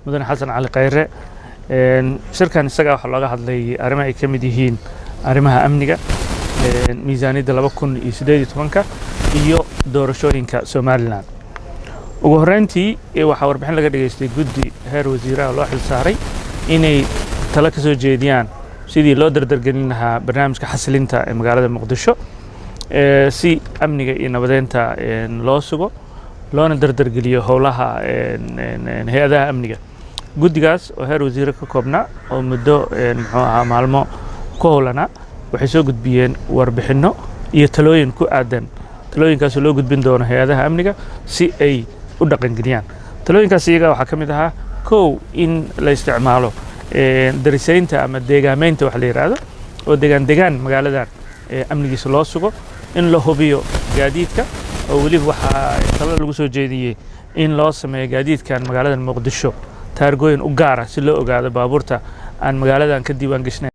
mudane xasan cali khayre shirkan isaga waxa looga hadlay arrimaha ay ka mid yihiin arrimaha amniga miisaaniyadda 2018 iyo doorashooyinka Somaliland ugu horeyntii waxa warbixin laga dhageystay guddi heer wasiiraha loo xil saaray inay talo ka soo jeediyaan sidii loo dardargelin lahaa barnaamijka xasilinta ee magaalada Muqdisho si amniga iyo nabadeynta loo sugo loona dardargeliyo howlaha hay'adaha amniga guddigaas oo heer wasiir ka koobna oo muddo muxuu ahaa maalmo ku howlana waxay soo gudbiyeen warbixino iyo talooyin ku aadan talooyinkaas loo gudbin doono hay'adaha amniga si ay u dhaqangeliyaan talooyinkaas iyaga waxa ka mid ahaa kow in la isticmaalo darisaynta ama deegaameynta wax la yiraahdo oo deegaan magaaladan amnigiisa loo sugo in la hubiyo gaadiidka oo waliba waxa talo lagu soo jeediyay in loo sameeyo gaadiidkan magaalada Muqdisho taargooyin u gaar ah si loo ogaado baabuurta aan magaaladan ka diiwaan gashnay